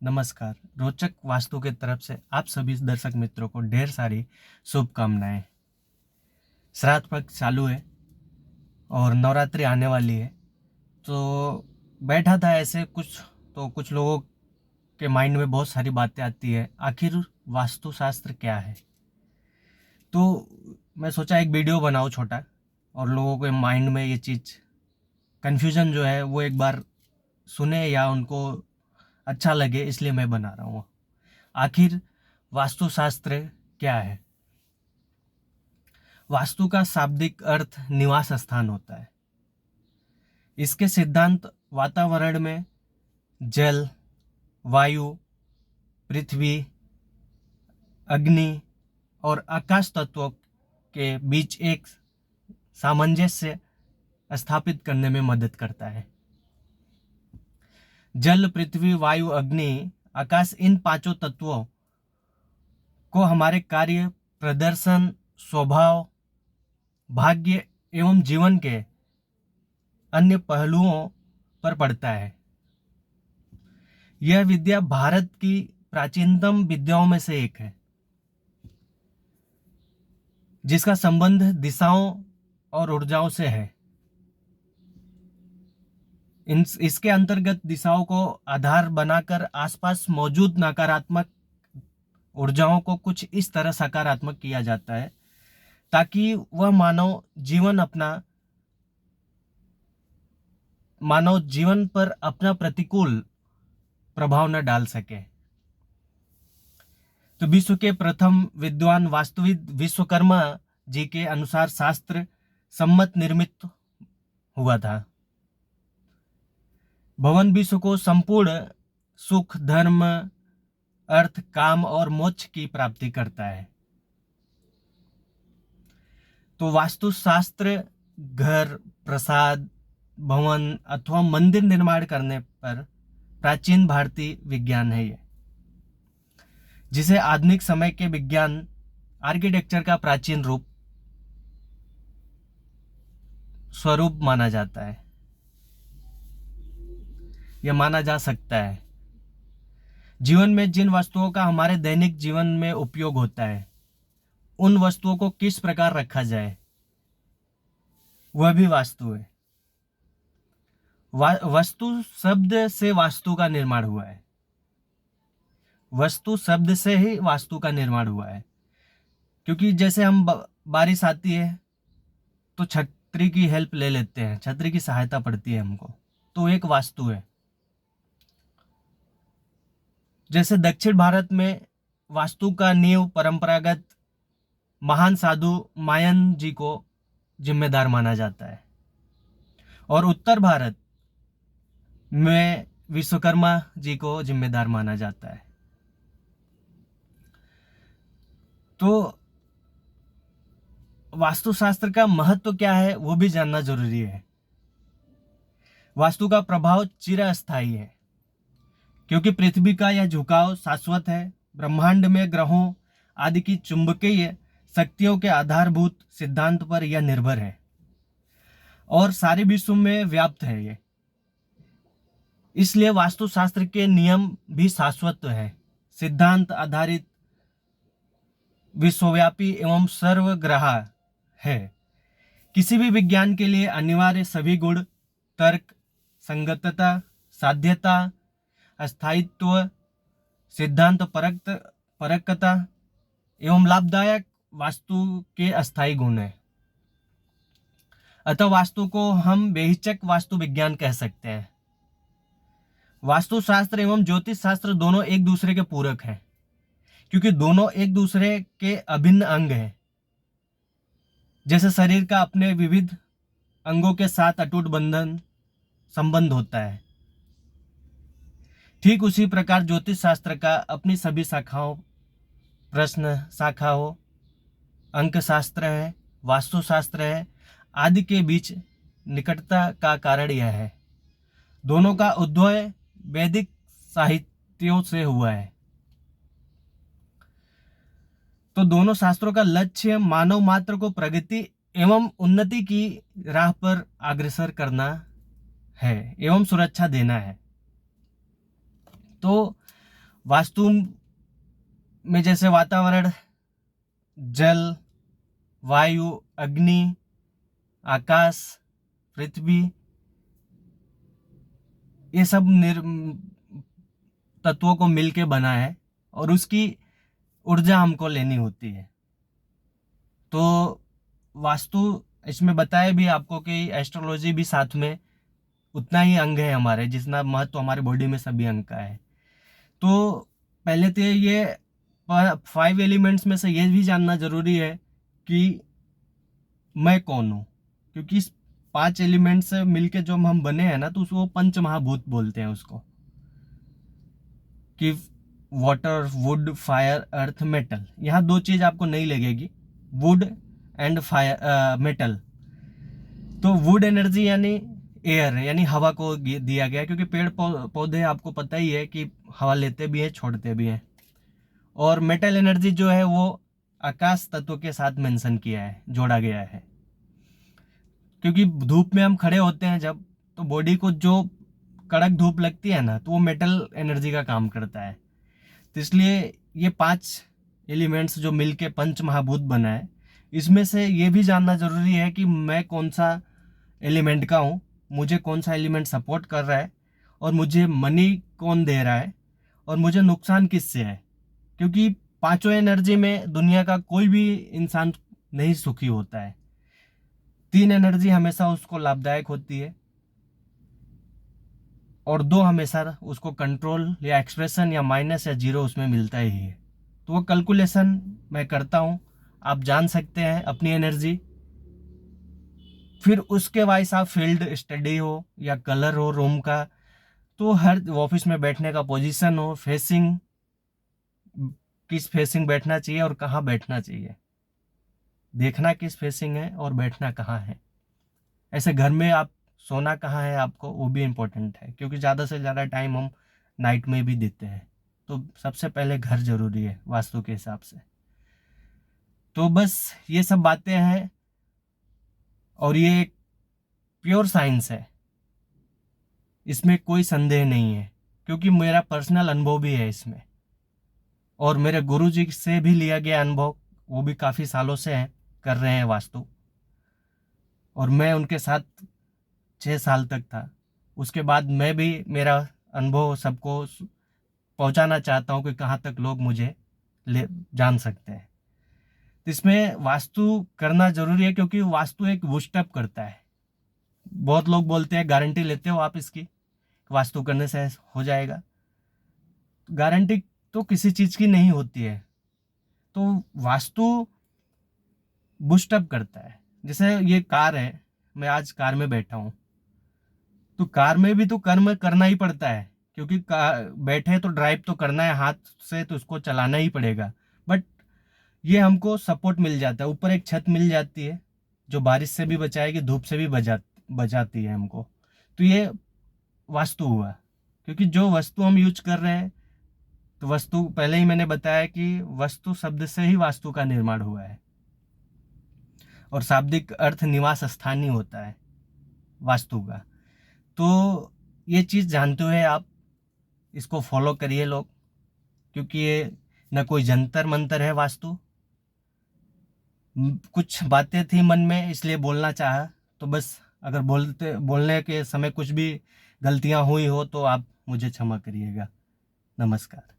नमस्कार। रोचक वास्तु के तरफ से आप सभी दर्शक मित्रों को ढेर सारी शुभकामनाएं। श्राद्ध पक्ष चालू है और नवरात्रि आने वाली है, तो बैठा था ऐसे कुछ लोगों के माइंड में बहुत सारी बातें आती है, आखिर वास्तुशास्त्र क्या है। तो मैं सोचा एक वीडियो बनाऊं छोटा, और लोगों के माइंड में ये चीज़ कन्फ्यूज़न जो है वो एक बार सुने या उनको अच्छा लगे, इसलिए मैं बना रहा हूँ। आखिर वास्तुशास्त्र क्या है। वास्तु का शाब्दिक अर्थ निवास स्थान होता है। इसके सिद्धांत वातावरण में जल, वायु, पृथ्वी, अग्नि और आकाश तत्वों के बीच एक सामंजस्य स्थापित करने में मदद करता है। जल, पृथ्वी, वायु, अग्नि, आकाश, इन पांचों तत्वों को हमारे कार्य, प्रदर्शन, स्वभाव, भाग्य एवं जीवन के अन्य पहलुओं पर पड़ता है। यह विद्या भारत की प्राचीनतम विद्याओं में से एक है, जिसका संबंध दिशाओं और ऊर्जाओं से है। इसके अंतर्गत दिशाओं को आधार बनाकर आसपास मौजूद नकारात्मक ऊर्जाओं को कुछ इस तरह सकारात्मक किया जाता है ताकि वह मानव जीवन पर अपना प्रतिकूल प्रभाव न डाल सके। तो विश्व के प्रथम विद्वान वास्तुविद विश्वकर्मा जी के अनुसार शास्त्र सम्मत निर्मित हुआ था। भवन विश्व को संपूर्ण सुख, धर्म, अर्थ, काम और मोक्ष की प्राप्ति करता है। तो वास्तुशास्त्र घर, प्रासाद, भवन अथवा मंदिर निर्माण करने पर प्राचीन भारतीय विज्ञान है ये, जिसे आधुनिक समय के विज्ञान आर्किटेक्चर का प्राचीन स्वरूप माना जाता है, यह माना जा सकता है। जीवन में जिन वस्तुओं का हमारे दैनिक जीवन में उपयोग होता है, उन वस्तुओं को किस प्रकार रखा जाए, वह भी वास्तु है। वस्तु शब्द से वास्तु का निर्माण हुआ है। वस्तु शब्द से ही वास्तु का निर्माण हुआ है, क्योंकि जैसे हम बारिश आती है तो छतरी की हेल्प ले लेते हैं, छतरी की सहायता पड़ती है हमको, तो एक वास्तु है। जैसे दक्षिण भारत में वास्तु का नींव परंपरागत महान साधु मायन जी को जिम्मेदार माना जाता है, और उत्तर भारत में विश्वकर्मा जी को जिम्मेदार माना जाता है। तो वास्तुशास्त्र का महत्व क्या है वो भी जानना जरूरी है। वास्तु का प्रभाव चिरस्थायी है, क्योंकि पृथ्वी का यह झुकाव शाश्वत है। ब्रह्मांड में ग्रहों आदि की चुंबकीय शक्तियों के आधारभूत सिद्धांत पर यह निर्भर है और सारे विश्व में व्याप्त है ये। इसलिए वास्तुशास्त्र के नियम भी शाश्वत है। सिद्धांत आधारित, विश्वव्यापी एवं सर्वग्राही है। किसी भी विज्ञान के लिए अनिवार्य सभी गुण, तर्क, संगतता, साध्यता, अस्थायित्व, सिद्धांत परकता एवं लाभदायक वास्तु के अस्थायी गुण है। अतः वास्तु को हम बेहिचक वास्तु विज्ञान कह सकते हैं। वास्तुशास्त्र एवं ज्योतिष शास्त्र दोनों एक दूसरे के पूरक हैं, क्योंकि दोनों एक दूसरे के अभिन्न अंग हैं। जैसे शरीर का अपने विविध अंगों के साथ अटूट संबंध होता है, ठीक उसी प्रकार ज्योतिष शास्त्र का अपनी सभी शाखाओं, प्रश्न शाखा हो, अंक शास्त्र है, वास्तुशास्त्र है आदि के बीच निकटता का कारण यह है। दोनों का उद्भव वैदिक साहित्यों से हुआ है। तो दोनों शास्त्रों का लक्ष्य मानव मात्र को प्रगति एवं उन्नति की राह पर अग्रसर करना है एवं सुरक्षा देना है। तो वास्तु में जैसे वातावरण, जल, वायु, अग्नि, आकाश, पृथ्वी, ये सब तत्वों को मिलके बना है और उसकी ऊर्जा हमको लेनी होती है। तो वास्तु इसमें बताया भी आपको कि एस्ट्रोलॉजी भी साथ में उतना ही अंग है हमारे, जितना महत्व हमारे बॉडी में सभी अंग का है। तो पहले तो ये 5 एलिमेंट्स में से ये भी जानना जरूरी है कि मैं कौन हूँ, क्योंकि इस 5 एलिमेंट से मिलके जो हम बने हैं ना, तो उसको पंच महाभूत बोलते हैं उसको, कि water, would, fire, earth, metal. यहाँ 2 चीज आपको नहीं लगेगी, वुड एंड फायर, मेटल। तो वुड एनर्जी यानी एयर, यानी हवा को दिया गया, क्योंकि पेड़ पौधे आपको पता ही है कि हवा लेते भी हैं, छोड़ते भी हैं। और मेटल एनर्जी जो है वो आकाश तत्व के साथ मेंशन किया है, जोड़ा गया है। क्योंकि धूप में हम खड़े होते हैं जब, तो बॉडी को जो कड़क धूप लगती है ना, तो वो मेटल एनर्जी का काम करता है। तो इसलिए ये 5 एलिमेंट्स जो मिलके पंच महाभूत बना है, इसमें से ये भी जानना जरूरी है कि मैं कौन सा एलिमेंट का हूँ, मुझे कौन सा एलिमेंट सपोर्ट कर रहा है, और मुझे मनी कौन दे रहा है, और मुझे नुकसान किससे है। क्योंकि 5 एनर्जी में दुनिया का कोई भी इंसान नहीं सुखी होता है। 3 एनर्जी हमेशा उसको लाभदायक होती है और 2 हमेशा उसको कंट्रोल या एक्सप्रेशन या माइनस या जीरो उसमें मिलता ही है। तो वो कैलकुलेशन मैं करता हूँ, आप जान सकते हैं अपनी एनर्जी। फिर उसके वाइस आप फील्ड स्टडी हो या कलर हो रूम का, तो हर ऑफिस में बैठने का पोजीशन हो, फेसिंग, किस फेसिंग बैठना चाहिए और कहाँ बैठना चाहिए, देखना किस फेसिंग है और बैठना कहाँ है। ऐसे घर में आप सोना कहाँ है आपको, वो भी इम्पोर्टेंट है, क्योंकि ज़्यादा से ज़्यादा टाइम हम नाइट में भी देते हैं। तो सबसे पहले घर जरूरी है वास्तु के हिसाब से। तो बस ये सब बातें हैं और ये एक प्योर साइंस है, इसमें कोई संदेह नहीं है, क्योंकि मेरा पर्सनल अनुभव भी है इसमें, और मेरे गुरुजी से भी लिया गया अनुभव, वो भी काफ़ी सालों से है, कर रहे हैं वास्तु, और मैं उनके साथ 6 साल तक था। उसके बाद मैं भी मेरा अनुभव सबको पहुंचाना चाहता हूं कि कहाँ तक लोग मुझे जान सकते हैं। तो इसमें वास्तु करना जरूरी है, क्योंकि वास्तु एक बूस्टअप करता है। बहुत लोग बोलते हैं गारंटी लेते हो आप इसकी, वास्तु करने से हो जाएगा। गारंटी तो किसी चीज की नहीं होती है। तो वास्तु बूस्टअप करता है। जैसे ये कार है, मैं आज कार में बैठा हूँ, तो कार में भी तो कर्म करना ही पड़ता है, क्योंकि बैठे तो ड्राइव तो करना है हाथ से, तो उसको चलाना ही पड़ेगा। बट ये हमको सपोर्ट मिल जाता है, ऊपर एक छत मिल जाती है जो बारिश से भी बचाएगी, धूप से भी बचाती है हमको। तो ये वास्तु हुआ, क्योंकि जो वस्तु हम यूज कर रहे हैं, तो वस्तु पहले ही मैंने बताया कि वस्तु शब्द से ही वास्तु का निर्माण हुआ है, और शाब्दिक अर्थ निवास स्थान ही होता है वास्तु का। तो ये चीज़ जानते हुए आप इसको फॉलो करिए लोग, क्योंकि ये न कोई जंतर मंतर है वास्तु। कुछ बातें थी मन में, इसलिए बोलना चाहा। तो बस अगर बोलने के समय कुछ भी गलतियां हुई हो तो आप मुझे क्षमा करिएगा। नमस्कार।